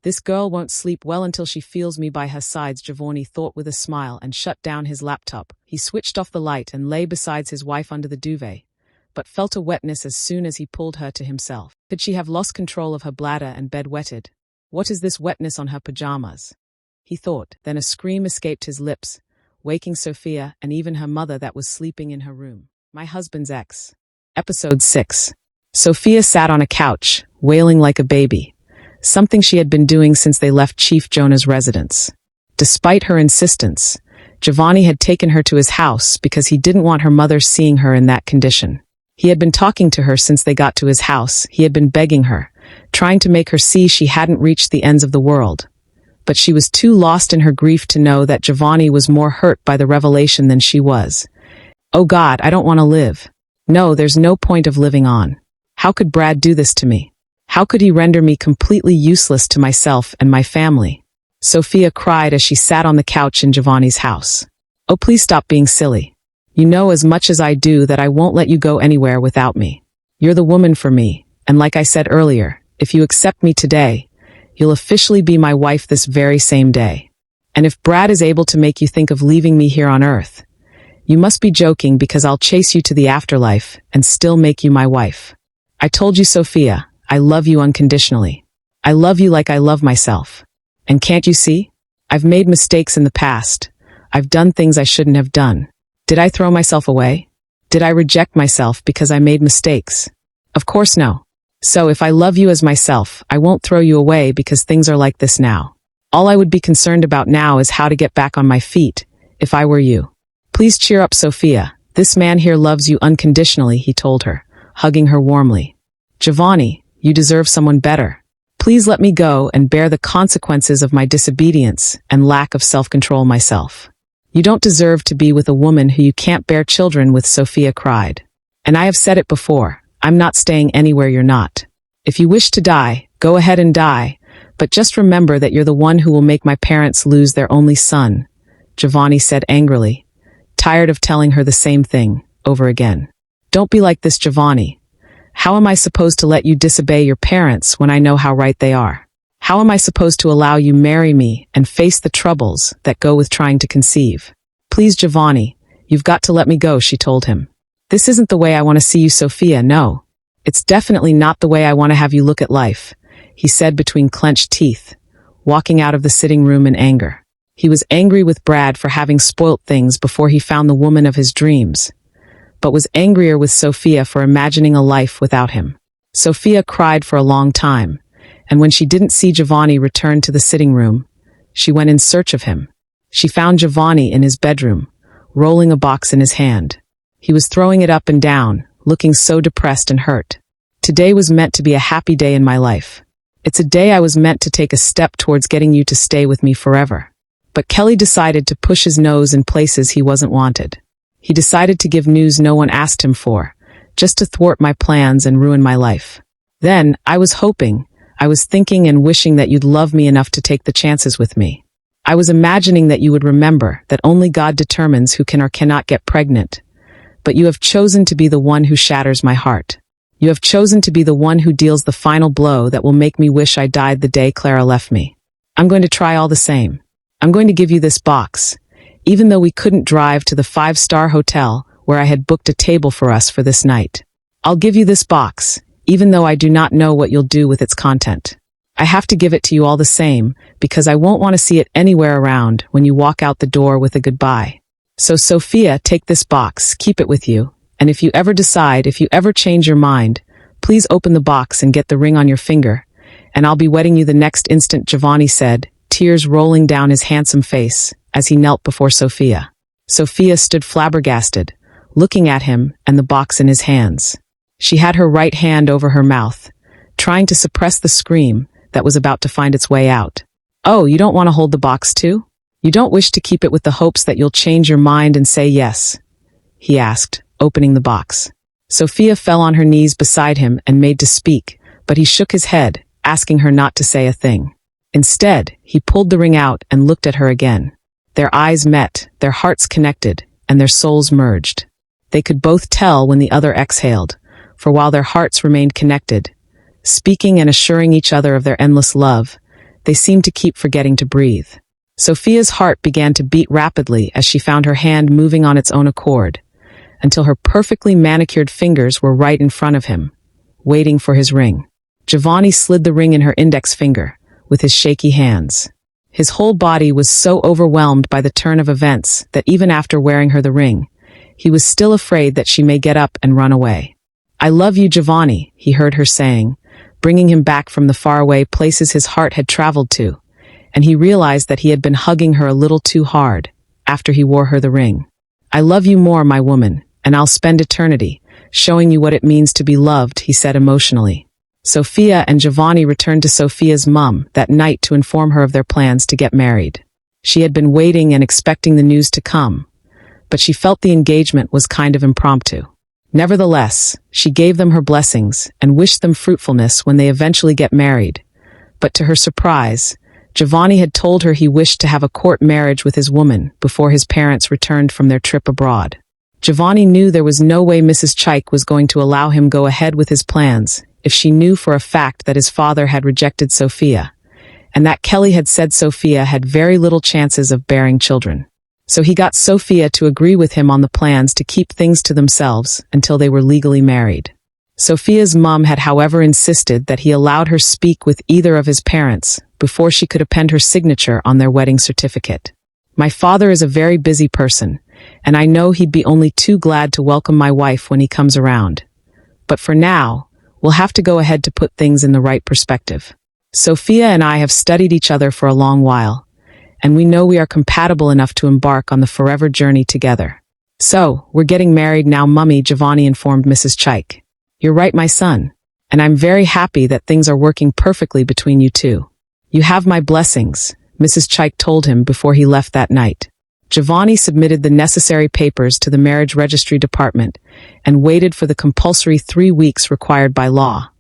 This girl won't sleep well until she feels me by her sides, Jovani thought with a smile and shut down his laptop. He switched off the light and lay beside his wife under the duvet, but felt a wetness as soon as he pulled her to himself. Could she have lost control of her bladder and bedwetted? What is this wetness on her pajamas? He thought. Then a scream escaped his lips, waking Sophia and even her mother that was sleeping in her room. My husband's ex. Episode 6. Sophia sat on a couch, wailing like a baby, something she had been doing since they left Chief Jonah's residence. Despite her insistence, Jovani had taken her to his house because he didn't want her mother seeing her in that condition. He had been talking to her since they got to his house. He had been begging her, trying to make her see she hadn't reached the ends of the world. But she was too lost in her grief to know that Jovani was more hurt by the revelation than she was. Oh God, I don't want to live. No, there's no point of living on. How could Brad do this to me? How could he render me completely useless to myself and my family? Sophia cried as she sat on the couch in Jovani's house. Oh, please stop being silly. You know as much as I do that I won't let you go anywhere without me. You're the woman for me, and like I said earlier, if you accept me today, you'll officially be my wife this very same day. And if Brad is able to make you think of leaving me here on Earth, you must be joking, because I'll chase you to the afterlife and still make you my wife. I told you, Sophia, I love you unconditionally. I love you like I love myself. And can't you see? I've made mistakes in the past. I've done things I shouldn't have done. Did I throw myself away? Did I reject myself because I made mistakes? Of course no. So if I love you as myself, I won't throw you away because things are like this now. All I would be concerned about now is how to get back on my feet, if I were you. Please cheer up, Sophia. This man here loves you unconditionally, he told her, hugging her warmly. Jovani, you deserve someone better. Please let me go and bear the consequences of my disobedience and lack of self-control myself. You don't deserve to be with a woman who you can't bear children with, Sophia cried. And I have said it before, I'm not staying anywhere you're not. If you wish to die, go ahead and die, but just remember that you're the one who will make my parents lose their only son, Jovani said angrily, tired of telling her the same thing over again. Don't be like this, Jovani. How am I supposed to let you disobey your parents when I know how right they are? How am I supposed to allow you marry me and face the troubles that go with trying to conceive? Please, Jovani, you've got to let me go, she told him. This isn't the way I want to see you, Sophia, no. It's definitely not the way I want to have you look at life, he said between clenched teeth, walking out of the sitting room in anger. He was angry with Brad for having spoilt things before he found the woman of his dreams, but was angrier with Sophia for imagining a life without him. Sophia cried for a long time, and when she didn't see Jovani return to the sitting room, she went in search of him. She found Jovani in his bedroom, rolling a box in his hand. He was throwing it up and down, looking so depressed and hurt. Today was meant to be a happy day in my life. It's a day I was meant to take a step towards getting you to stay with me forever. But Kelly decided to push his nose in places he wasn't wanted. He decided to give news no one asked him for, just to thwart my plans and ruin my life. Then, I was thinking and wishing that you'd love me enough to take the chances with me. I was imagining that you would remember that only God determines who can or cannot get pregnant. But you have chosen to be the one who shatters my heart. You have chosen to be the one who deals the final blow that will make me wish I died the day Clara left me. I'm going to try all the same. I'm going to give you this box, even though we couldn't drive to the 5-star hotel where I had booked a table for us for this night. I'll give you this box, even though I do not know what you'll do with its content. I have to give it to you all the same, because I won't want to see it anywhere around when you walk out the door with a goodbye. So Sophia, take this box, keep it with you, and if you ever change your mind, please open the box and get the ring on your finger, and I'll be wedding you the next instant, Jovani said, tears rolling down his handsome face as he knelt before Sophia. Sophia stood flabbergasted, looking at him and the box in his hands. She had her right hand over her mouth, trying to suppress the scream that was about to find its way out. Oh, you don't want to hold the box too? You don't wish to keep it with the hopes that you'll change your mind and say yes? He asked, opening the box. Sophia fell on her knees beside him and made to speak, but he shook his head, asking her not to say a thing. Instead, he pulled the ring out and looked at her again. Their eyes met, their hearts connected, and their souls merged. They could both tell when the other exhaled, for while their hearts remained connected, speaking and assuring each other of their endless love, they seemed to keep forgetting to breathe. Sophia's heart began to beat rapidly as she found her hand moving on its own accord, until her perfectly manicured fingers were right in front of him, waiting for his ring. Jovani slid the ring in her index finger, with his shaky hands. His whole body was so overwhelmed by the turn of events that even after wearing her the ring, he was still afraid that she may get up and run away. "I love you, Jovani," he heard her saying, bringing him back from the faraway places his heart had traveled to, and he realized that he had been hugging her a little too hard after he wore her the ring. "I love you more, my woman, and I'll spend eternity showing you what it means to be loved," he said emotionally. Sophia and Jovani returned to Sophia's mum that night to inform her of their plans to get married. She had been waiting and expecting the news to come, but she felt the engagement was kind of impromptu. Nevertheless, she gave them her blessings and wished them fruitfulness when they eventually get married. But to her surprise, Jovani had told her he wished to have a court marriage with his woman before his parents returned from their trip abroad. Jovani knew there was no way Mrs. Chaik was going to allow him go ahead with his plans if she knew for a fact that his father had rejected Sophia, and that Kelly had said Sophia had very little chances of bearing children. So he got Sophia to agree with him on the plans to keep things to themselves until they were legally married. Sophia's mum had, however, insisted that he allowed her speak with either of his parents before she could append her signature on their wedding certificate. "My father is a very busy person, and I know he'd be only too glad to welcome my wife when he comes around. But for now, we'll have to go ahead to put things in the right perspective. Sophia and I have studied each other for a long while, and we know we are compatible enough to embark on the forever journey together. So, we're getting married now, Mummy," Jovani informed Mrs. Chaik. "You're right, my son, and I'm very happy that things are working perfectly between you two. You have my blessings," Mrs. Chaik told him before he left that night. Jovani submitted the necessary papers to the marriage registry department and waited for the compulsory 3 weeks required by law.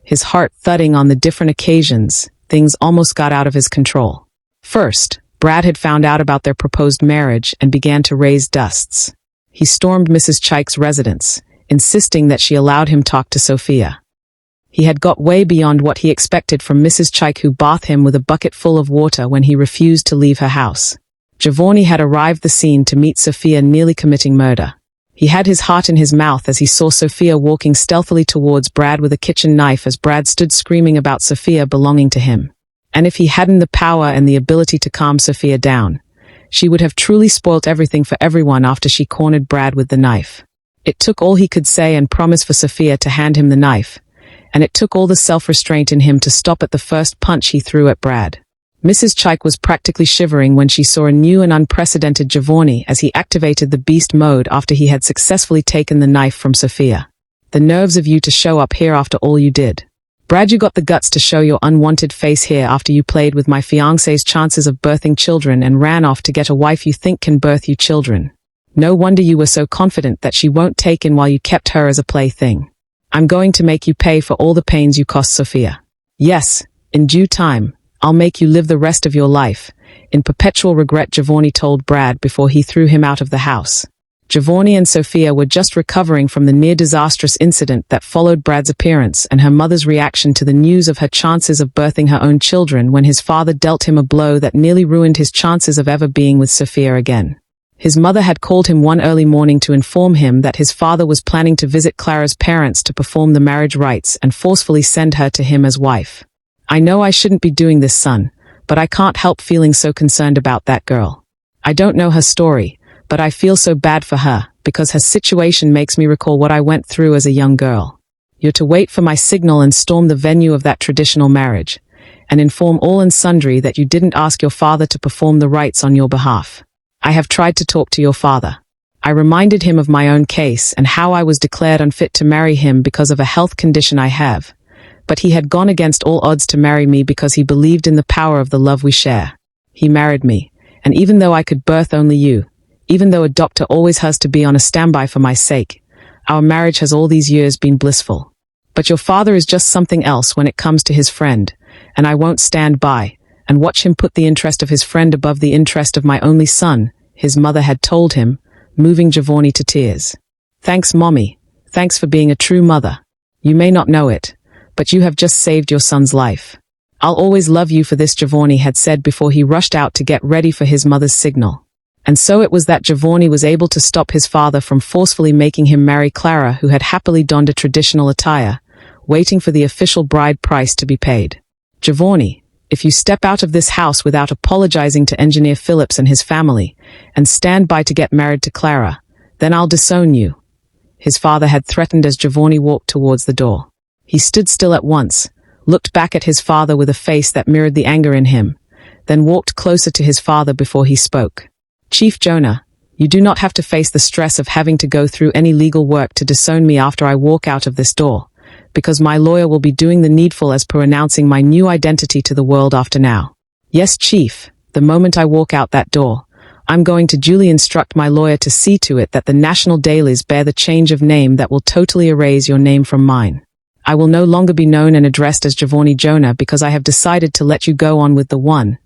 His heart thudding on the different occasions, things almost got out of his control. First, Brad had found out about their proposed marriage and began to raise dusts. He stormed Mrs. Chaik's residence, insisting that she allowed him talk to Sophia. He had got way beyond what he expected from Mrs. Chaik, who bathed him with a bucket full of water when he refused to leave her house. Jovani had arrived the scene to meet Sophia nearly committing murder. He had his heart in his mouth as he saw Sophia walking stealthily towards Brad with a kitchen knife as Brad stood screaming about Sophia belonging to him. And if he hadn't the power and the ability to calm Sophia down, she would have truly spoilt everything for everyone after she cornered Brad with the knife. It took all he could say and promise for Sophia to hand him the knife, and it took all the self-restraint in him to stop at the first punch he threw at Brad. Mrs. Chaik was practically shivering when she saw a new and unprecedented Jovani as he activated the beast mode after he had successfully taken the knife from Sophia. "The nerves of you to show up here after all you did. Brad, you got the guts to show your unwanted face here after you played with my fiancé's chances of birthing children and ran off to get a wife you think can birth you children. No wonder you were so confident that she won't take in while you kept her as a plaything. I'm going to make you pay for all the pains you cost Sophia. Yes, in due time, I'll make you live the rest of your life in perpetual regret," Jovani told Brad before he threw him out of the house. Jovani and Sophia were just recovering from the near-disastrous incident that followed Brad's appearance and her mother's reaction to the news of her chances of birthing her own children when his father dealt him a blow that nearly ruined his chances of ever being with Sophia again. His mother had called him one early morning to inform him that his father was planning to visit Clara's parents to perform the marriage rites and forcefully send her to him as wife. "I know I shouldn't be doing this, son, but I can't help feeling so concerned about that girl. I don't know her story, but I feel so bad for her because her situation makes me recall what I went through as a young girl. You're to wait for my signal and storm the venue of that traditional marriage, and inform all and sundry that you didn't ask your father to perform the rites on your behalf. I have tried to talk to your father. I reminded him of my own case and how I was declared unfit to marry him because of a health condition I have. But he had gone against all odds to marry me because he believed in the power of the love we share. He married me, and even though I could birth only you, even though a doctor always has to be on a standby for my sake, our marriage has all these years been blissful. But your father is just something else when it comes to his friend, and I won't stand by and watch him put the interest of his friend above the interest of my only son," his mother had told him, moving Jovani to tears. "Thanks, Mommy. Thanks for being a true mother. You may not know it, but you have just saved your son's life. I'll always love you for this, Jovani had said before he rushed out to get ready for his mother's signal. And so it was that Jovani was able to stop his father from forcefully making him marry Clara, who had happily donned a traditional attire, waiting for the official bride price to be paid. Jovani, if you step out of this house without apologizing to Engineer Phillips and his family, and stand by to get married to Clara, then I'll disown you, his father had threatened as Jovani walked towards the door. He stood still at once, looked back at his father with a face that mirrored the anger in him, then walked closer to his father before he spoke. Chief Jonah, you do not have to face the stress of having to go through any legal work to disown me after I walk out of this door, because my lawyer will be doing the needful as per announcing my new identity to the world after now. Yes, Chief, the moment I walk out that door, I'm going to duly instruct my lawyer to see to it that the national dailies bear the change of name that will totally erase your name from mine. I will no longer be known and addressed as Jovani Jonah because I have decided to let you go on with the one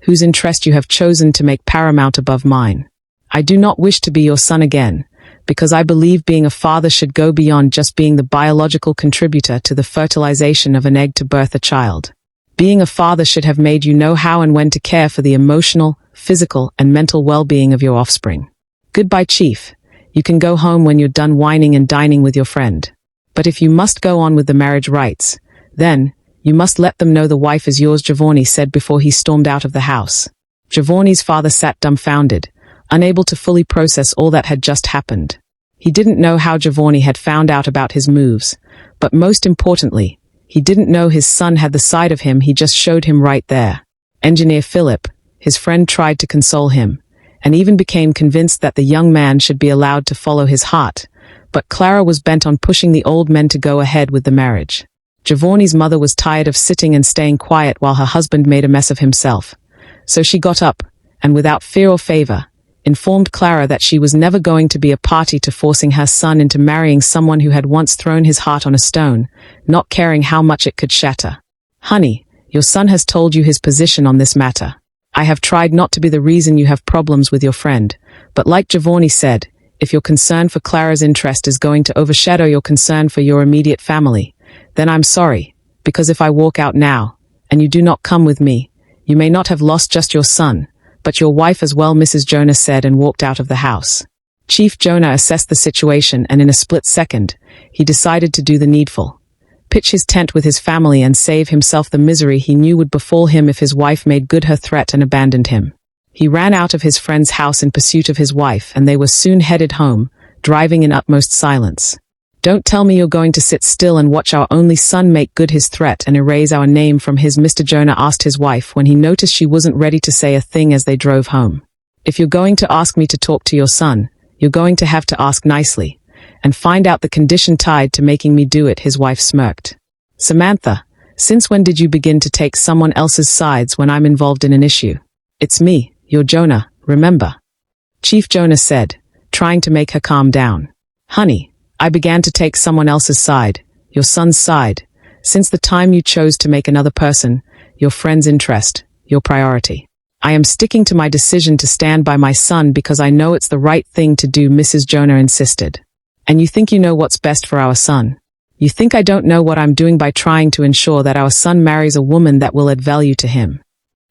whose interest you have chosen to make paramount above mine. I do not wish to be your son again, because I believe being a father should go beyond just being the biological contributor to the fertilization of an egg to birth a child. Being a father should have made you know how and when to care for the emotional, physical, and mental well-being of your offspring. Goodbye, Chief. You can go home when you're done whining and dining with your friend. But if you must go on with the marriage rites, then you must let them know the wife is yours, Jovani said before he stormed out of the house. Jovani's father sat dumbfounded, unable to fully process all that had just happened. He didn't know how Jovani had found out about his moves, but most importantly, he didn't know his son had the side of him he just showed him right there. Engineer Philip, his friend, tried to console him, and even became convinced that the young man should be allowed to follow his heart, but Clara was bent on pushing the old men to go ahead with the marriage. Jovani's mother was tired of sitting and staying quiet while her husband made a mess of himself, so she got up, and without fear or favor, informed Clara that she was never going to be a party to forcing her son into marrying someone who had once thrown his heart on a stone, not caring how much it could shatter. Honey, your son has told you his position on this matter. I have tried not to be the reason you have problems with your friend, but like Jovani said, if your concern for Clara's interest is going to overshadow your concern for your immediate family, then I'm sorry, because if I walk out now, and you do not come with me, you may not have lost just your son, but your wife as well, Mrs. Jonah said, and walked out of the house. Chief Jonah assessed the situation, and in a split second, he decided to do the needful. Pitch his tent with his family and save himself the misery he knew would befall him if his wife made good her threat and abandoned him. He ran out of his friend's house in pursuit of his wife, and they were soon headed home, driving in utmost silence. Don't tell me you're going to sit still and watch our only son make good his threat and erase our name from his, Mr. Jonah asked his wife when he noticed she wasn't ready to say a thing as they drove home. If you're going to ask me to talk to your son, you're going to have to ask nicely, and find out the condition tied to making me do it, his wife smirked. Samantha, since when did you begin to take someone else's sides when I'm involved in an issue? It's me, your Jonah, remember? Chief Jonah said, trying to make her calm down. Honey, I began to take someone else's side, your son's side, since the time you chose to make another person, your friend's interest, your priority. I am sticking to my decision to stand by my son because I know it's the right thing to do, Mrs. Jonah insisted. And you think you know what's best for our son? You think I don't know what I'm doing by trying to ensure that our son marries a woman that will add value to him?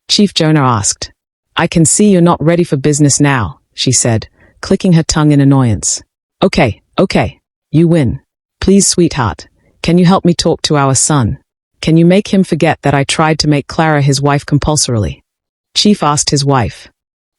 Chief Jonah asked. I can see you're not ready for business now, she said, clicking her tongue in annoyance. Okay. You win. Please, sweetheart, can you help me talk to our son? Can you make him forget that I tried to make Clara his wife compulsorily? Chief asked his wife.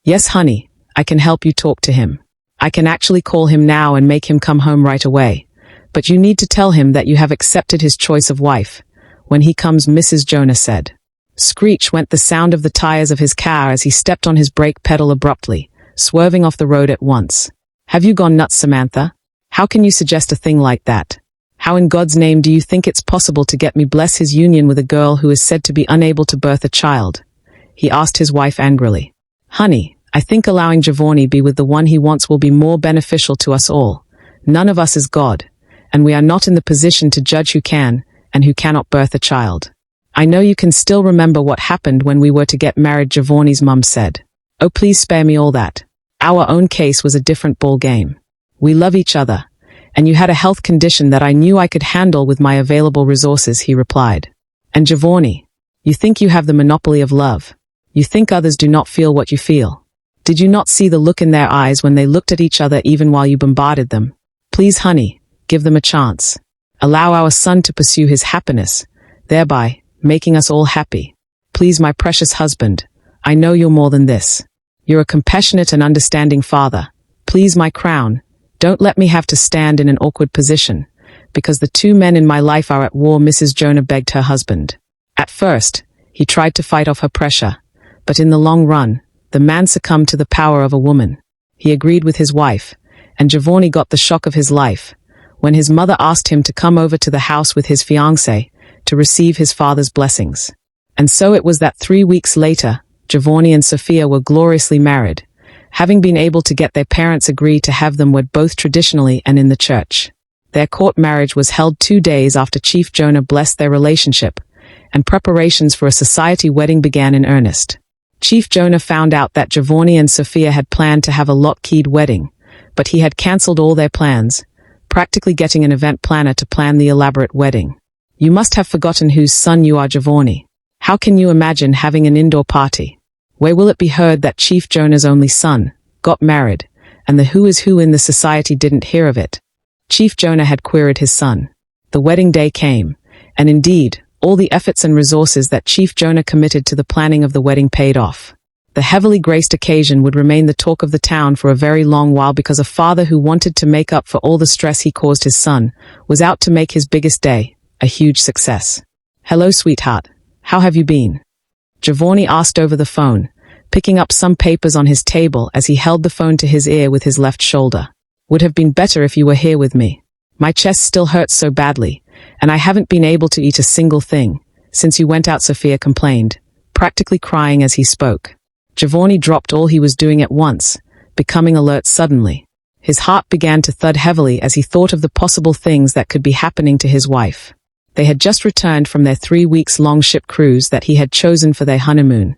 Yes, honey, I can help you talk to him. I can actually call him now and make him come home right away. But you need to tell him that you have accepted his choice of wife. When he comes, Mrs. Jonah said. Screech went the sound of the tires of his car as he stepped on his brake pedal abruptly, swerving off the road at once. Have you gone nuts, Samantha? How can you suggest a thing like that? How in God's name do you think it's possible to get me bless his union with a girl who is said to be unable to birth a child? He asked his wife angrily. Honey, I think allowing Jovani be with the one he wants will be more beneficial to us all. None of us is God, and we are not in the position to judge who can and who cannot birth a child. I know you can still remember what happened when we were to get married, Jovani's mum said. Oh, please spare me all that. Our own case was a different ball game. We love each other, and you had a health condition that I knew I could handle with my available resources, he replied. And Jovani, You think you have the monopoly of love. You think others do not feel what you feel. Did you not see the look in their eyes when they looked at each other even while you bombarded them? Please, honey, give them a chance. Allow our son to pursue his happiness, thereby making us all happy. Please, my precious husband, I know you're more than this. You're a compassionate and understanding father. Please, my crown, don't let me have to stand in an awkward position, because the two men in my life are at war, Mrs. Jonah begged her husband. At first, he tried to fight off her pressure, but in the long run, the man succumbed to the power of a woman. He agreed with his wife, and Jovani got the shock of his life when his mother asked him to come over to the house with his fiancée to receive his father's blessings. And so it was that 3 weeks later, Jovani and Sophia were gloriously married, having been able to get their parents agree to have them wed both traditionally and in the church. Their court marriage was held 2 days after Chief Jonah blessed their relationship, and preparations for a society wedding began in earnest. Chief Jonah found out that Jovani and Sophia had planned to have a lock-keyed wedding, but he had cancelled all their plans, practically getting an event planner to plan the elaborate wedding. You must have forgotten whose son you are, Jovani. How can you imagine having an indoor party? Where will it be heard that Chief Jonah's only son got married, and the who is who in the society didn't hear of it? Chief Jonah had queried his son. The wedding day came, and indeed, all the efforts and resources that Chief Jonah committed to the planning of the wedding paid off. The heavily graced occasion would remain the talk of the town for a very long while because a father who wanted to make up for all the stress he caused his son was out to make his biggest day a huge success. Hello, sweetheart. How have you been? Jovani asked over the phone, picking up some papers on his table as he held the phone to his ear with his left shoulder. Would have been better if you were here with me. My chest still hurts so badly, and I haven't been able to eat a single thing since you went out, Sophia complained, practically crying as he spoke. Jovani dropped all he was doing at once, becoming alert suddenly. His heart began to thud heavily as he thought of the possible things that could be happening to his wife. They had just returned from their 3-week-long ship cruise that he had chosen for their honeymoon,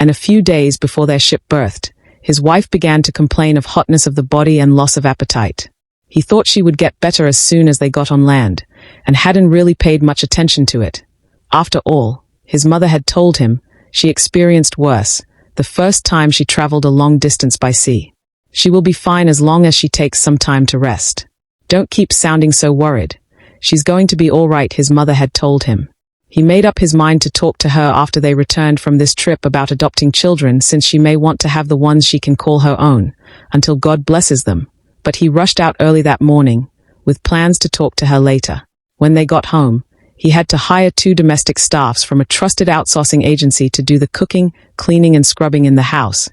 and a few days before their ship berthed, his wife began to complain of hotness of the body and loss of appetite. He thought she would get better as soon as they got on land, and hadn't really paid much attention to it. After all, his mother had told him she experienced worse the first time she traveled a long distance by sea. She will be fine as long as she takes some time to rest. Don't keep sounding so worried. She's going to be all right, his mother had told him. He made up his mind to talk to her after they returned from this trip about adopting children, since she may want to have the ones she can call her own, until God blesses them. But he rushed out early that morning, with plans to talk to her later. When they got home, he had to hire 2 domestic staffs from a trusted outsourcing agency to do the cooking, cleaning and scrubbing in the house,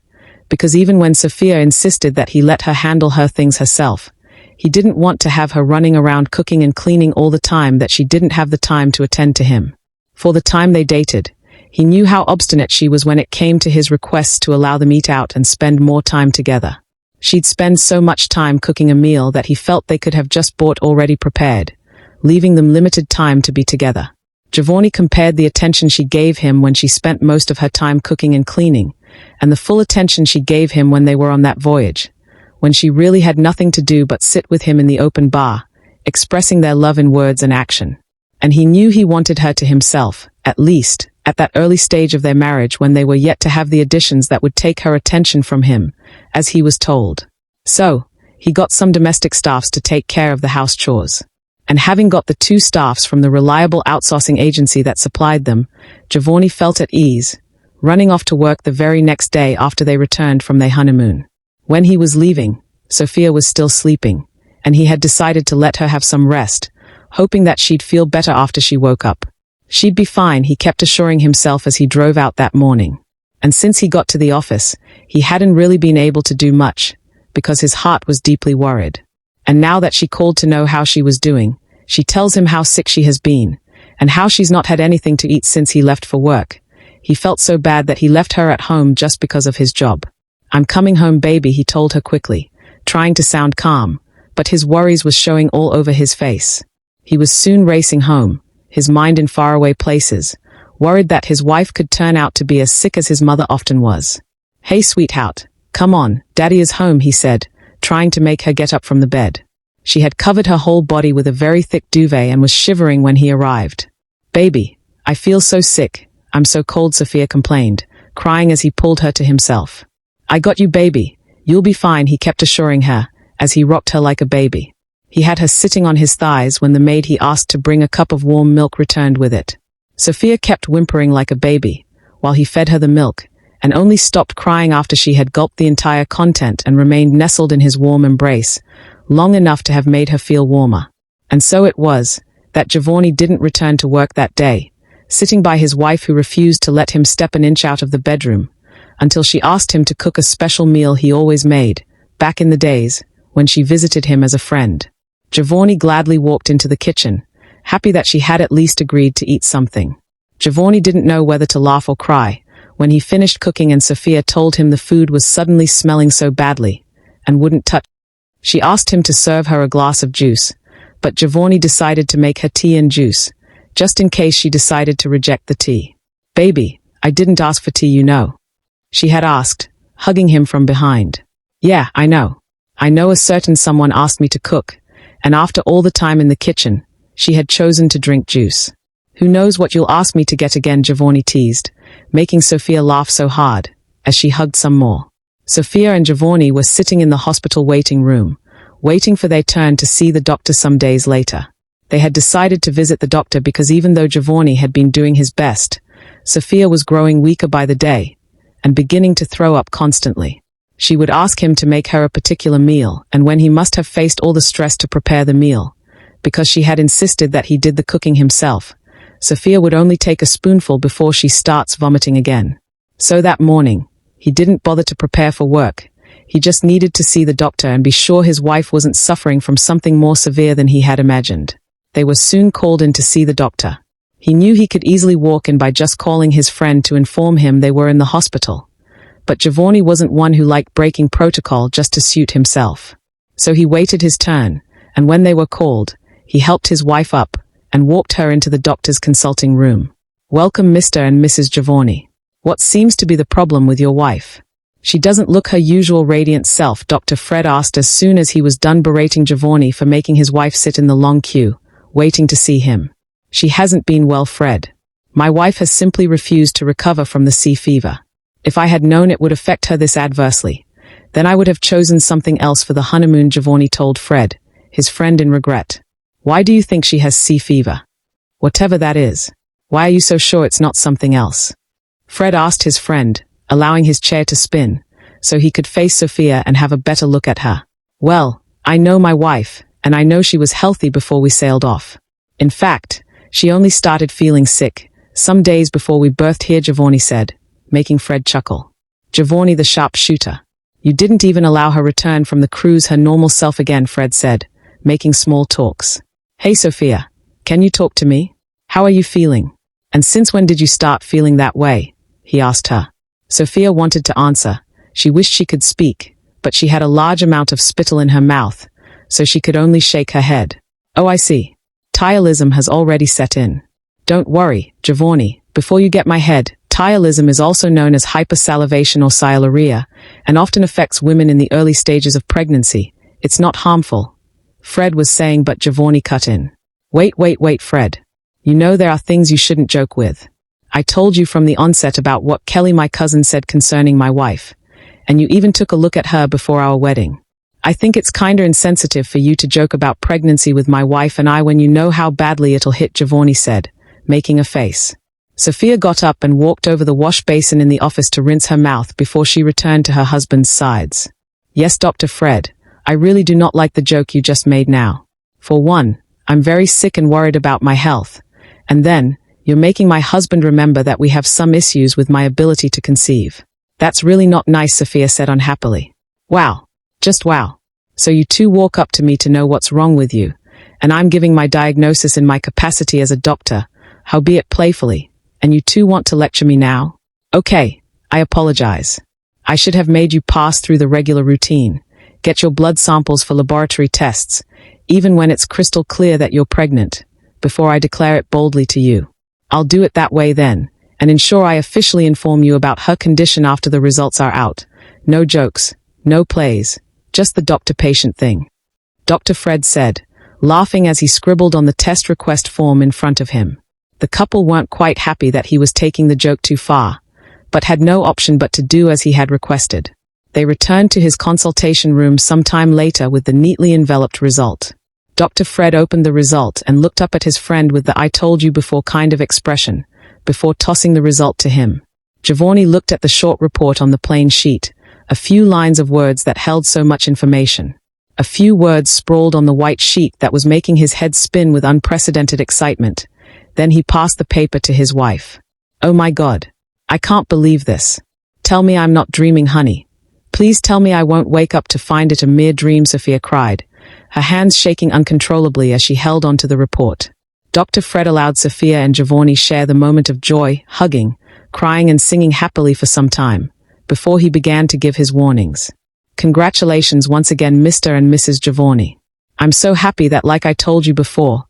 because even when Sophia insisted that he let her handle her things herself, he didn't want to have her running around cooking and cleaning all the time that she didn't have the time to attend to him. For the time they dated, he knew how obstinate she was when it came to his requests to allow them eat out and spend more time together. She'd spend so much time cooking a meal that he felt they could have just bought already prepared, leaving them limited time to be together. Jovani compared the attention she gave him when she spent most of her time cooking and cleaning, and the full attention she gave him when they were on that voyage, when she really had nothing to do but sit with him in the open bar, expressing their love in words and action. And he knew he wanted her to himself, at least, at that early stage of their marriage when they were yet to have the additions that would take her attention from him, as he was told. So, he got some domestic staffs to take care of the house chores. And having got the 2 staffs from the reliable outsourcing agency that supplied them, Jovani felt at ease, running off to work the very next day after they returned from their honeymoon. When he was leaving, Sophia was still sleeping, and he had decided to let her have some rest, hoping that she'd feel better after she woke up. She'd be fine, he kept assuring himself as he drove out that morning. And since he got to the office, he hadn't really been able to do much, because his heart was deeply worried. And now that she called to know how she was doing, she tells him how sick she has been, and how she's not had anything to eat since he left for work. He felt so bad that he left her at home just because of his job. I'm coming home, baby, he told her quickly, trying to sound calm, but his worries was showing all over his face. He was soon racing home, his mind in faraway places, worried that his wife could turn out to be as sick as his mother often was. Hey, sweetheart, come on, Daddy is home, he said, trying to make her get up from the bed. She had covered her whole body with a very thick duvet and was shivering when he arrived. Baby, I feel so sick. I'm so cold, Sophia complained, crying as he pulled her to himself. I got you, baby. You'll be fine, he kept assuring her, as he rocked her like a baby. He had her sitting on his thighs when the maid he asked to bring a cup of warm milk returned with it. Sophia kept whimpering like a baby, while he fed her the milk, and only stopped crying after she had gulped the entire content and remained nestled in his warm embrace, long enough to have made her feel warmer. And so it was that Jovani didn't return to work that day, sitting by his wife who refused to let him step an inch out of the bedroom, until she asked him to cook a special meal he always made, back in the days, when she visited him as a friend. Jovani gladly walked into the kitchen, happy that she had at least agreed to eat something. Jovani didn't know whether to laugh or cry when he finished cooking and Sophia told him the food was suddenly smelling so badly and wouldn't touch. She asked him to serve her a glass of juice, but Jovani decided to make her tea and juice, just in case she decided to reject the tea. Baby, I didn't ask for tea, you know. She had asked, hugging him from behind. Yeah, I know. I know a certain someone asked me to cook, and after all the time in the kitchen, she had chosen to drink juice. Who knows what you'll ask me to get again, Jovani teased, making Sophia laugh so hard, as she hugged some more. Sophia and Jovani were sitting in the hospital waiting room, waiting for their turn to see the doctor some days later. They had decided to visit the doctor because even though Jovani had been doing his best, Sophia was growing weaker by the day, and beginning to throw up constantly. She would ask him to make her a particular meal, and when he must have faced all the stress to prepare the meal, because she had insisted that he did the cooking himself, Sophia would only take a spoonful before she starts vomiting again. So that morning, he didn't bother to prepare for work. He just needed to see the doctor and be sure his wife wasn't suffering from something more severe than he had imagined. They were soon called in to see the doctor. He knew he could easily walk in by just calling his friend to inform him they were in the hospital. But Jovani wasn't one who liked breaking protocol just to suit himself. So he waited his turn, and when they were called, he helped his wife up and walked her into the doctor's consulting room. Welcome, Mr. and Mrs. Jovani. What seems to be the problem with your wife? She doesn't look her usual radiant self, Dr. Fred asked as soon as he was done berating Jovani for making his wife sit in the long queue, waiting to see him. She hasn't been well, Fred. My wife has simply refused to recover from the sea fever. If I had known it would affect her this adversely, then I would have chosen something else for the honeymoon, Jovani told Fred, his friend in regret. Why do you think she has sea fever? Whatever that is. Why are you so sure it's not something else? Fred asked his friend, allowing his chair to spin, so he could face Sophia and have a better look at her. Well, I know my wife, and I know she was healthy before we sailed off. In fact, she only started feeling sick some days before we berthed here, Jovani said, making Fred chuckle. Jovani the sharpshooter. You didn't even allow her return from the cruise her normal self again, Fred said, making small talks. Hey Sophia, can you talk to me? How are you feeling? And since when did you start feeling that way? He asked her. Sophia wanted to answer. She wished she could speak, but she had a large amount of spittle in her mouth, so she could only shake her head. Oh, I see. Tirelism has already set in. Don't worry, Jovani, before you get my head. Tirelism is also known as hypersalivation or sialorrhea, and often affects women in the early stages of pregnancy. It's not harmful, Fred was saying, but Jovani cut in. Wait, Fred. You know there are things you shouldn't joke with. I told you from the onset about what Kelly, my cousin, said concerning my wife, and you even took a look at her before our wedding. I think it's kinda insensitive for you to joke about pregnancy with my wife and I when you know how badly it'll hit, Jovani said, making a face. Sophia got up and walked over the wash basin in the office to rinse her mouth before she returned to her husband's sides. Yes, Dr. Fred, I really do not like the joke you just made now. For one, I'm very sick and worried about my health. And then, you're making my husband remember that we have some issues with my ability to conceive. That's really not nice, Sophia said unhappily. Wow. Just wow. So you two walk up to me to know what's wrong with you, and I'm giving my diagnosis in my capacity as a doctor, howbeit playfully. And you two want to lecture me now? Okay, I apologize. I should have made you pass through the regular routine, get your blood samples for laboratory tests, even when it's crystal clear that you're pregnant, before I declare it boldly to you. I'll do it that way then, and ensure I officially inform you about her condition after the results are out. No jokes, no plays, just the doctor-patient thing. Dr. Fred said, laughing as he scribbled on the test request form in front of him. The couple weren't quite happy that he was taking the joke too far, but had no option but to do as he had requested. They returned to his consultation room sometime later with the neatly enveloped result. Dr. Fred opened the result and looked up at his friend with the "I told you before" kind of expression, before tossing the result to him. Jovani looked at the short report on the plain sheet, a few lines of words that held so much information. A few words sprawled on the white sheet that was making his head spin with unprecedented excitement. Then he passed the paper to his wife. "Oh my God. I can't believe this. Tell me I'm not dreaming, honey. Please tell me I won't wake up to find it a mere dream," Sophia cried, her hands shaking uncontrollably as she held onto the report. Dr. Fred allowed Sophia and Jovani share the moment of joy, hugging, crying and singing happily for some time, before he began to give his warnings. "Congratulations once again, Mr. and Mrs. Jovani. I'm so happy that, like I told you before,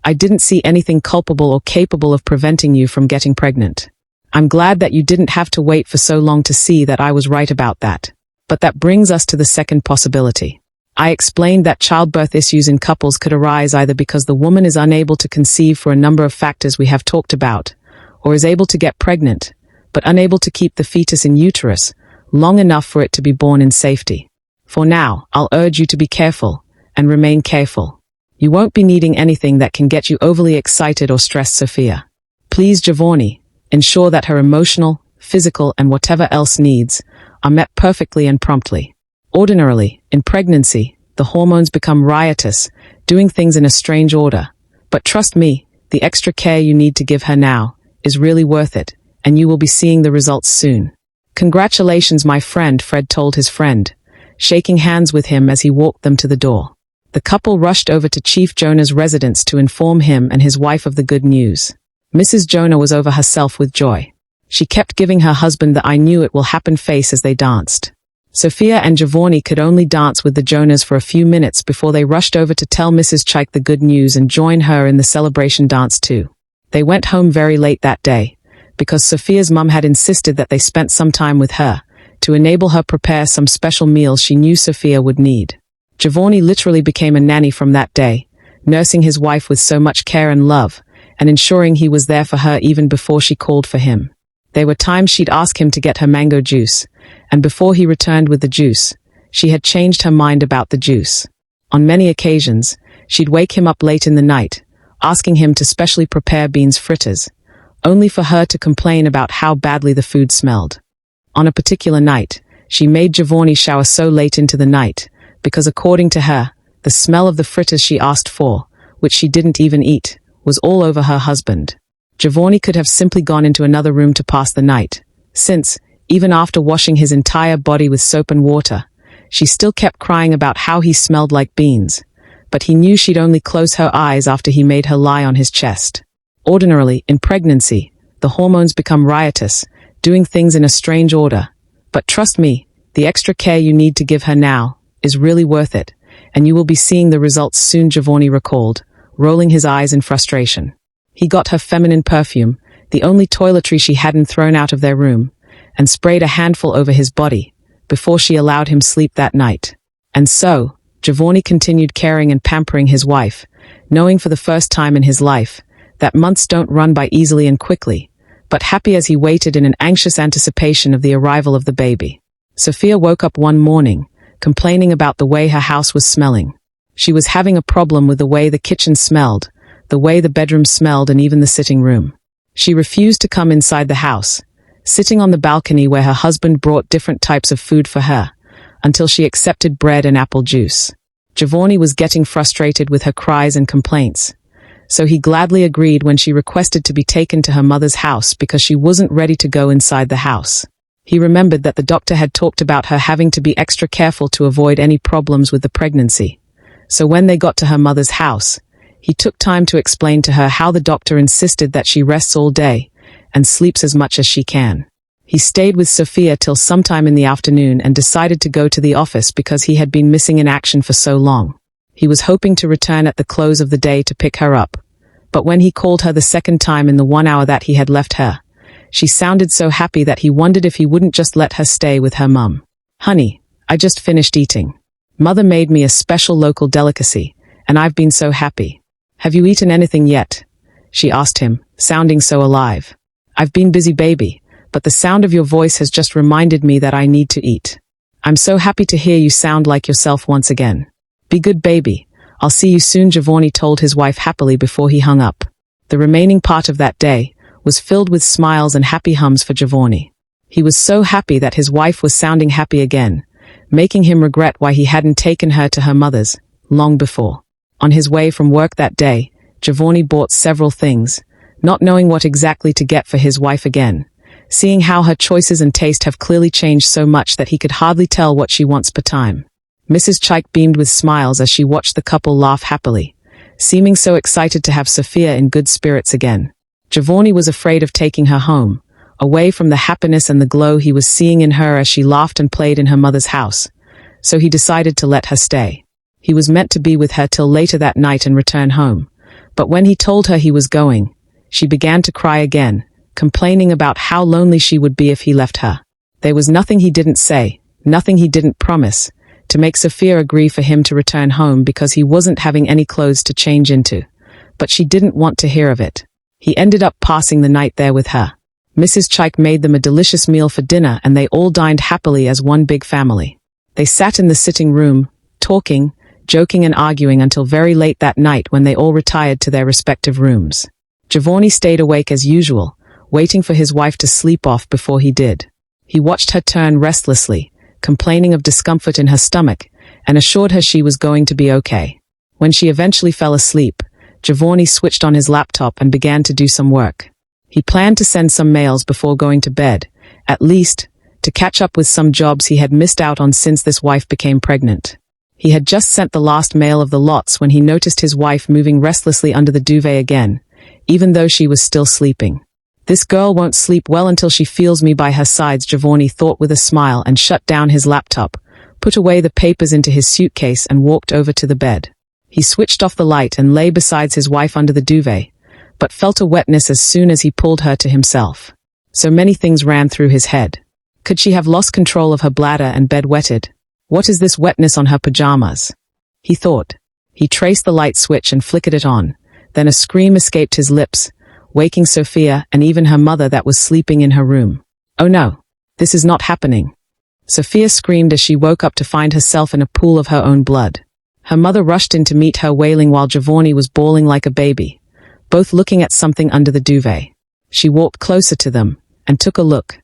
I didn't see anything culpable or capable of preventing you from getting pregnant. I'm glad that you didn't have to wait for so long to see that I was right about that. But that brings us to the second possibility. I explained that childbirth issues in couples could arise either because the woman is unable to conceive for a number of factors we have talked about, or is able to get pregnant, but unable to keep the fetus in uterus long enough for it to be born in safety. For now, I'll urge you to be careful, and remain careful. You won't be needing anything that can get you overly excited or stressed, Sophia. Please, Jovani, ensure that her emotional, physical, and whatever else needs are met perfectly and promptly. Ordinarily, in pregnancy, the hormones become riotous, doing things in a strange order. But trust me, the extra care you need to give her now is really worth it, and you will be seeing the results soon." "Congratulations, my friend," Fred told his friend, shaking hands with him as he walked them to the door. The couple rushed over to Chief Jonah's residence to inform him and his wife of the good news. Mrs. Jonah was over herself with joy. She kept giving her husband the "I knew it will happen" face as they danced. Sophia and Jovani could only dance with the Jonahs for a few minutes before they rushed over to tell Mrs. Chaik the good news and join her in the celebration dance too. They went home very late that day, because Sophia's mum had insisted that they spent some time with her, to enable her prepare some special meals she knew Sophia would need. Jovani literally became a nanny from that day, nursing his wife with so much care and love, and ensuring he was there for her even before she called for him. There were times she'd ask him to get her mango juice, and before he returned with the juice, she had changed her mind about the juice. On many occasions, she'd wake him up late in the night, asking him to specially prepare beans fritters, only for her to complain about how badly the food smelled. On a particular night, she made Jovani shower so late into the night, because according to her, the smell of the fritters she asked for, which she didn't even eat, was all over her husband. Jovani could have simply gone into another room to pass the night, since, even after washing his entire body with soap and water, she still kept crying about how he smelled like beans, but he knew she'd only close her eyes after he made her lie on his chest. Ordinarily, in pregnancy, the hormones become riotous, doing things in a strange order. But trust me, the extra care you need to give her now is really worth it, and you will be seeing the results soon, Jovani recalled, rolling his eyes in frustration. He got her feminine perfume, the only toiletry she hadn't thrown out of their room, and sprayed a handful over his body, before she allowed him sleep that night. And so, Jovani continued caring and pampering his wife, knowing for the first time in his life that months don't run by easily and quickly, but happy as he waited in an anxious anticipation of the arrival of the baby. Sophia woke up one morning, complaining about the way her house was smelling. She was having a problem with the way the kitchen smelled, the way the bedroom smelled, and even the sitting room. She refused to come inside the house, sitting on the balcony where her husband brought different types of food for her, until she accepted bread and apple juice. Jovani was getting frustrated with her cries and complaints, so he gladly agreed when she requested to be taken to her mother's house because she wasn't ready to go inside the house. He remembered that the doctor had talked about her having to be extra careful to avoid any problems with the pregnancy. So when they got to her mother's house, he took time to explain to her how the doctor insisted that she rests all day and sleeps as much as she can. He stayed with Sophia till sometime in the afternoon and decided to go to the office because he had been missing in action for so long. He was hoping to return at the close of the day to pick her up, but when he called her the second time in the 1 hour that he had left her, she sounded so happy that he wondered if he wouldn't just let her stay with her mum. "Honey, I just finished eating. Mother made me a special local delicacy, and I've been so happy. Have you eaten anything yet?" she asked him, sounding so alive. "I've been busy, baby, but the sound of your voice has just reminded me that I need to eat. I'm so happy to hear you sound like yourself once again. Be good, baby. I'll see you soon," Jovani told his wife happily before he hung up. The remaining part of that day was filled with smiles and happy hums for Jovani. He was so happy that his wife was sounding happy again, making him regret why he hadn't taken her to her mother's long before. On his way from work that day, Jovani bought several things, not knowing what exactly to get for his wife again, seeing how her choices and taste have clearly changed so much that he could hardly tell what she wants per time. Mrs. Chaik beamed with smiles as she watched the couple laugh happily, seeming so excited to have Sophia in good spirits again. Jovani was afraid of taking her home, away from the happiness and the glow he was seeing in her as she laughed and played in her mother's house, so he decided to let her stay. He was meant to be with her till later that night and return home, but when he told her he was going, she began to cry again, complaining about how lonely she would be if he left her. There was nothing he didn't say, nothing he didn't promise, to make Sophia agree for him to return home because he wasn't having any clothes to change into. But she didn't want to hear of it. He ended up passing the night there with her. Mrs. Chaik made them a delicious meal for dinner and they all dined happily as one big family. They sat in the sitting room, talking, joking and arguing until very late that night when they all retired to their respective rooms. Jovani stayed awake as usual, waiting for his wife to sleep off before he did. He watched her turn restlessly, complaining of discomfort in her stomach, and assured her she was going to be okay. When she eventually fell asleep, Jovani switched on his laptop and began to do some work. He planned to send some mails before going to bed, at least, to catch up with some jobs he had missed out on since this wife became pregnant. He had just sent the last mail of the lots when he noticed his wife moving restlessly under the duvet again, even though she was still sleeping. "This girl won't sleep well until she feels me by her sides," Jovani thought with a smile and shut down his laptop, put away the papers into his suitcase and walked over to the bed. He switched off the light and lay beside his wife under the duvet, but felt a wetness as soon as he pulled her to himself. So many things ran through his head. Could she have lost control of her bladder and bedwetted? What is this wetness on her pajamas? He thought. He traced the light switch and flickered it on. Then a scream escaped his lips, waking Sophia and even her mother that was sleeping in her room. "Oh no, this is not happening." Sophia screamed as she woke up to find herself in a pool of her own blood. Her mother rushed in to meet her wailing while Jovani was bawling like a baby, both looking at something under the duvet. She walked closer to them and took a look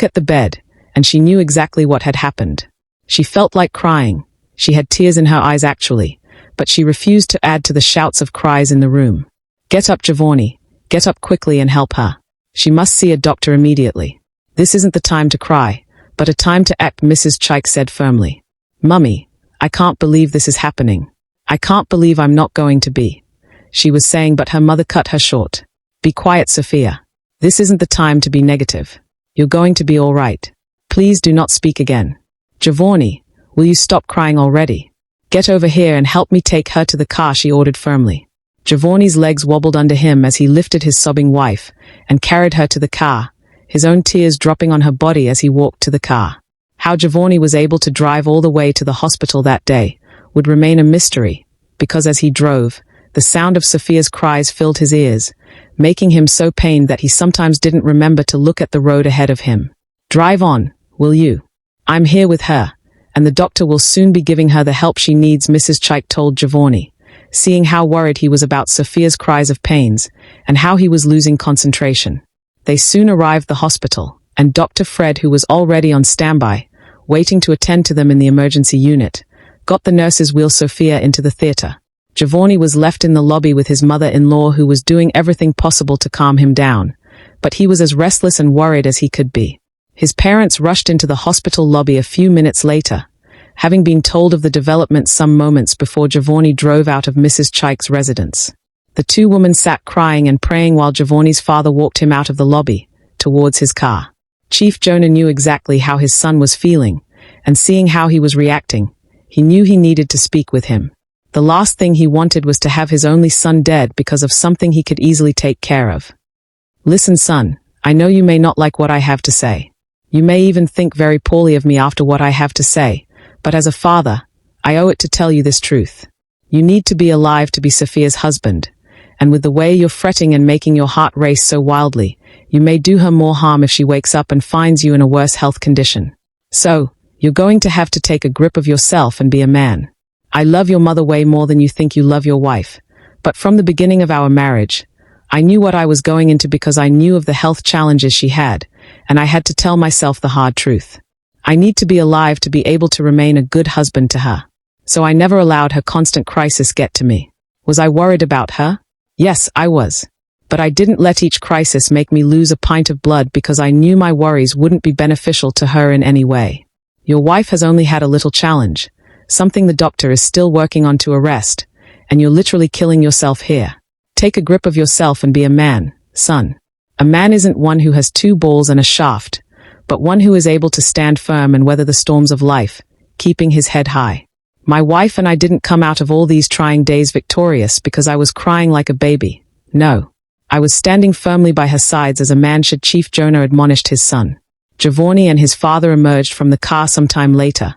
at the bed, and she knew exactly what had happened. She felt like crying. She had tears in her eyes actually, but she refused to add to the shouts of cries in the room. "Get up, Jovani. Get up quickly and help her. She must see a doctor immediately. This isn't the time to cry, but a time to act," Mrs. Chaik said firmly. "Mummy, I can't believe this is happening. I can't believe I'm not going to be," she was saying, but her mother cut her short. "Be quiet, Sophia. This isn't the time to be negative. You're going to be all right. Please do not speak again. Jovani, will you stop crying already? Get over here and help me take her to the car," she ordered firmly. Jovani's legs wobbled under him as he lifted his sobbing wife and carried her to the car, his own tears dropping on her body as he walked to the car. How Jovani was able to drive all the way to the hospital that day would remain a mystery, because as he drove, the sound of Sophia's cries filled his ears, making him so pained that he sometimes didn't remember to look at the road ahead of him. "Drive on, will you? I'm here with her, and the doctor will soon be giving her the help she needs," Mrs. Chaik told Jovani, seeing how worried he was about Sophia's cries of pains and how he was losing concentration. They soon arrived at the hospital, and Dr. Fred, who was already on standby, waiting to attend to them in the emergency unit, got the nurses wheel Sophia into the theater. Jovani was left in the lobby with his mother-in-law, who was doing everything possible to calm him down, but he was as restless and worried as he could be. His parents rushed into the hospital lobby a few minutes later, having been told of the development some moments before Jovani drove out of Mrs. Chaik's residence. The two women sat crying and praying while Jovani's father walked him out of the lobby, towards his car. Chief Jonah knew exactly how his son was feeling, and seeing how he was reacting, he knew he needed to speak with him. The last thing he wanted was to have his only son dead because of something he could easily take care of. "Listen, son, I know you may not like what I have to say. You may even think very poorly of me after what I have to say, but as a father, I owe it to tell you this truth. You need to be alive to be Sophia's husband, And with the way you're fretting and making your heart race so wildly, you may do her more harm if she wakes up and finds you in a worse health condition. So, you're going to have to take a grip of yourself and be a man. I love your mother way more than you think you love your wife. But from the beginning of our marriage, I knew what I was going into because I knew of the health challenges she had, and I had to tell myself the hard truth. I need to be alive to be able to remain a good husband to her. So I never allowed her constant crisis get to me. Was I worried about her? Yes, I was. But I didn't let each crisis make me lose a pint of blood because I knew my worries wouldn't be beneficial to her in any way. Your wife has only had a little challenge, something the doctor is still working on to arrest, and you're literally killing yourself here. Take a grip of yourself and be a man, son. A man isn't one who has two balls and a shaft, but one who is able to stand firm and weather the storms of life, keeping his head high. My wife and I didn't come out of all these trying days victorious because I was crying like a baby. No. I was standing firmly by her sides as a man should. Chief Jonah admonished his son. Jovani and his father emerged from the car sometime later,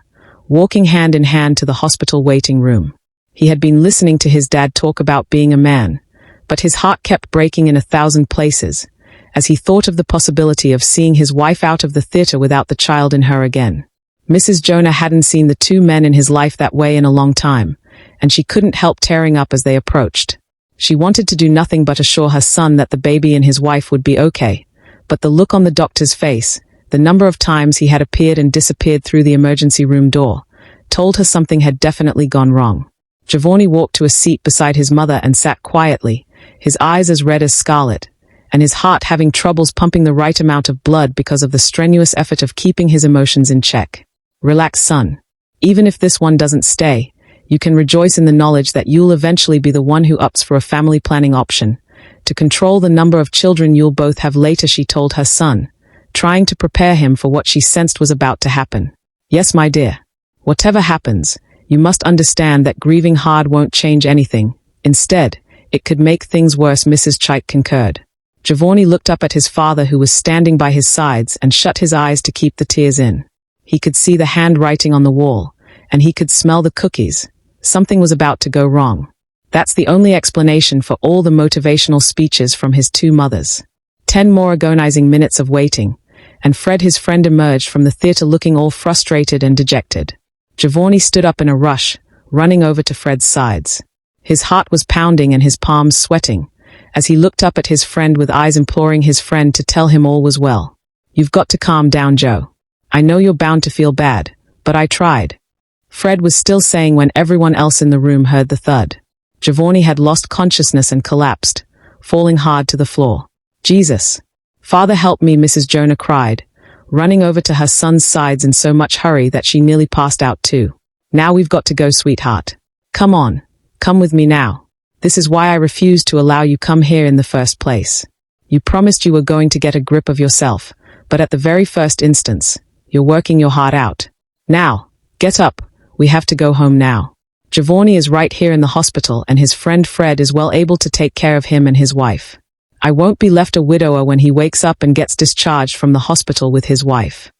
walking hand in hand to the hospital waiting room. He had been listening to his dad talk about being a man, but his heart kept breaking in 1,000 places, as he thought of the possibility of seeing his wife out of the theater without the child in her again. Mrs. Jonah hadn't seen the two men in his life that way in a long time, and she couldn't help tearing up as they approached. She wanted to do nothing but assure her son that the baby and his wife would be okay, but the look on the doctor's face, the number of times he had appeared and disappeared through the emergency room door, told her something had definitely gone wrong. Jovani walked to a seat beside his mother and sat quietly, his eyes as red as scarlet, and his heart having troubles pumping the right amount of blood because of the strenuous effort of keeping his emotions in check. Relax, son. Even if this one doesn't stay, you can rejoice in the knowledge that you'll eventually be the one who opts for a family planning option, to control the number of children you'll both have later, she told her son, trying to prepare him for what she sensed was about to happen. Yes, my dear. Whatever happens, you must understand that grieving hard won't change anything. Instead, it could make things worse, Mrs. Chaik concurred. Jovani looked up at his father who was standing by his sides and shut his eyes to keep the tears in. He could see the handwriting on the wall, and he could smell the cookies. Something was about to go wrong. That's the only explanation for all the motivational speeches from his two mothers. 10 more agonizing minutes of waiting, and Fred, his friend, emerged from the theater looking all frustrated and dejected. Jovani stood up in a rush, running over to Fred's sides. His heart was pounding and his palms sweating, as he looked up at his friend with eyes imploring his friend to tell him all was well. You've got to calm down, Joe. I know you're bound to feel bad, but I tried. Fred was still saying when everyone else in the room heard the thud. Jovani had lost consciousness and collapsed, falling hard to the floor. Jesus. Father, help me, Mrs. Jonah cried, running over to her son's sides in so much hurry that she nearly passed out too. Now we've got to go, sweetheart. Come on, come with me now. This is why I refused to allow you come here in the first place. You promised you were going to get a grip of yourself, but at the very first instance, you're working your heart out. Now, get up, we have to go home now. Jovani is right here in the hospital and his friend Fred is well able to take care of him and his wife. I won't be left a widower when he wakes up and gets discharged from the hospital with his wife.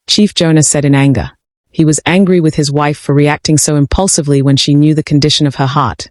Chief Jonah said in anger. He was angry with his wife for reacting so impulsively when she knew the condition of her heart,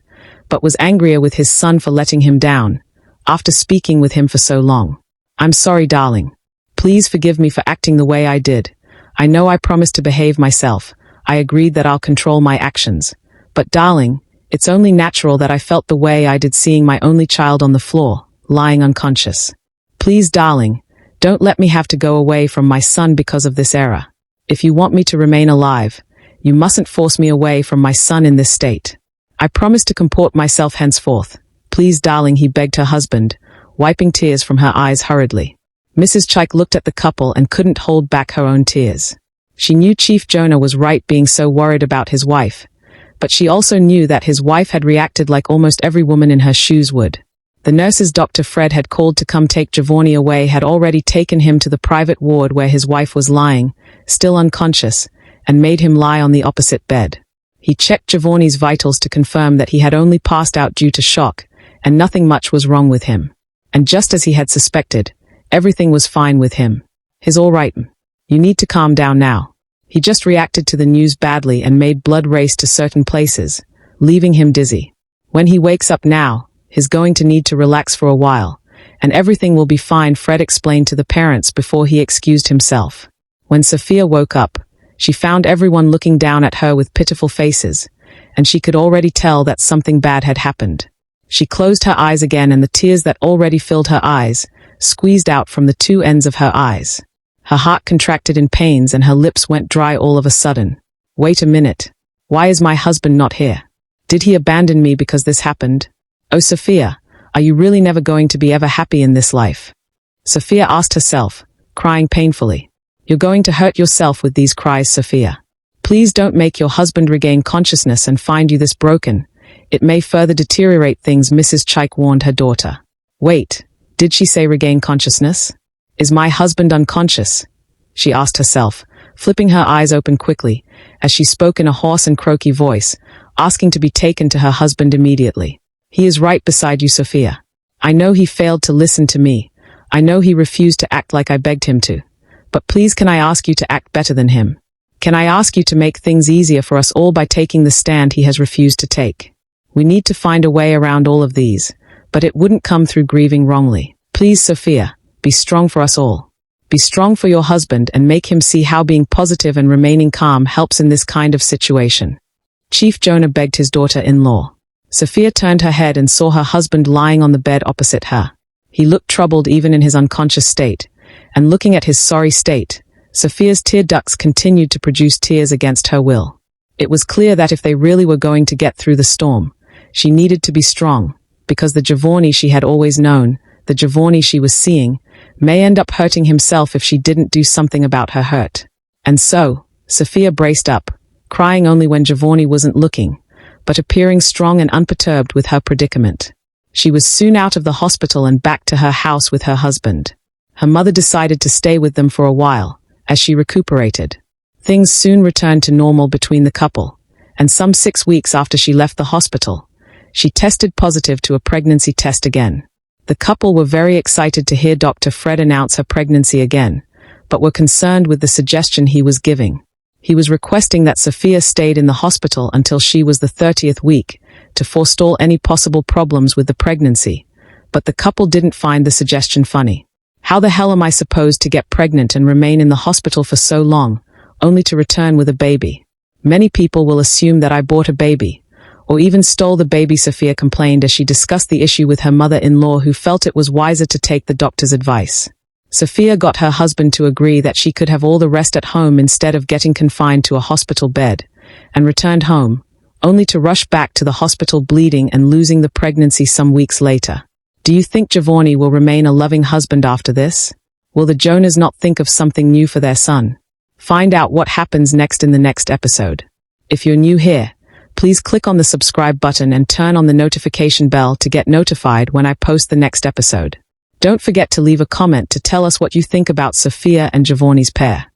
but was angrier with his son for letting him down, after speaking with him for so long. I'm sorry, darling. Please forgive me for acting the way I did. I know I promised to behave myself. I agreed that I'll control my actions. But darling, it's only natural that I felt the way I did seeing my only child on the floor, lying unconscious. Please, darling, don't let me have to go away from my son because of this error. If you want me to remain alive, you mustn't force me away from my son in this state. I promise to comport myself henceforth. Please, darling, he begged her husband, wiping tears from her eyes hurriedly. Mrs. Chaik looked at the couple and couldn't hold back her own tears. She knew Chief Jonah was right being so worried about his wife, but she also knew that his wife had reacted like almost every woman in her shoes would. The nurses Dr. Fred had called to come take Jovani away had already taken him to the private ward where his wife was lying, still unconscious, and made him lie on the opposite bed. He checked Jovani's vitals to confirm that he had only passed out due to shock, and nothing much was wrong with him. And just as he had suspected, everything was fine with him. He's all right. You need to calm down now. He just reacted to the news badly and made blood race to certain places, leaving him dizzy. When he wakes up now, He's going to need to relax for a while, and everything will be fine, Fred explained to the parents before he excused himself. When Sophia woke up, she found everyone looking down at her with pitiful faces, and she could already tell that something bad had happened. She closed her eyes again, and the tears that already filled her eyes squeezed out from the two ends of her eyes. Her heart contracted in pains and her lips went dry all of a sudden. Wait a minute. Why is my husband not here? Did he abandon me because this happened? Oh, Sophia, are you really never going to be ever happy in this life? Sophia asked herself, crying painfully. You're going to hurt yourself with these cries, Sophia. Please don't make your husband regain consciousness and find you this broken. It may further deteriorate things, Mrs. Chaik warned her daughter. Wait, did she say regain consciousness? Is my husband unconscious? She asked herself, flipping her eyes open quickly, as she spoke in a hoarse and croaky voice, asking to be taken to her husband immediately. He is right beside you, Sophia. I know he failed to listen to me. I know he refused to act like I begged him to. But please, can I ask you to act better than him? Can I ask you to make things easier for us all by taking the stand he has refused to take? We need to find a way around all of these, but it wouldn't come through grieving wrongly. Please, Sophia, be strong for us all. Be strong for your husband and make him see how being positive and remaining calm helps in this kind of situation. Chief Jonah begged his daughter-in-law. Sophia turned her head and saw her husband lying on the bed opposite her. He looked troubled even in his unconscious state, and looking at his sorry state, Sophia's tear ducts continued to produce tears against her will. It was clear that if they really were going to get through the storm, she needed to be strong, because the Jovani she had always known, the Jovani she was seeing, may end up hurting himself if she didn't do something about her hurt. And so, Sophia braced up, crying only when Jovani wasn't looking, but appearing strong and unperturbed with her predicament. She was soon out of the hospital and back to her house with her husband. Her mother decided to stay with them for a while, as she recuperated. Things soon returned to normal between the couple, and some 6 weeks after she left the hospital, she tested positive to a pregnancy test again. The couple were very excited to hear Dr. Fred announce her pregnancy again, but were concerned with the suggestion he was giving. He was requesting that Sophia stayed in the hospital until she was the 30th week to forestall any possible problems with the pregnancy, but the couple didn't find the suggestion funny. How the hell am I supposed to get pregnant and remain in the hospital for so long, only to return with a baby? Many people will assume that I bought a baby, or even stole the baby, Sophia complained as she discussed the issue with her mother-in-law, who felt it was wiser to take the doctor's advice. Sophia got her husband to agree that she could have all the rest at home instead of getting confined to a hospital bed, and returned home, only to rush back to the hospital bleeding and losing the pregnancy some weeks later. Do you think Jovani will remain a loving husband after this? Will the Jonas not think of something new for their son? Find out what happens next in the next episode. If you're new here, please click on the subscribe button and turn on the notification bell to get notified when I post the next episode. Don't forget to leave a comment to tell us what you think about Sophia and Jovani's pair.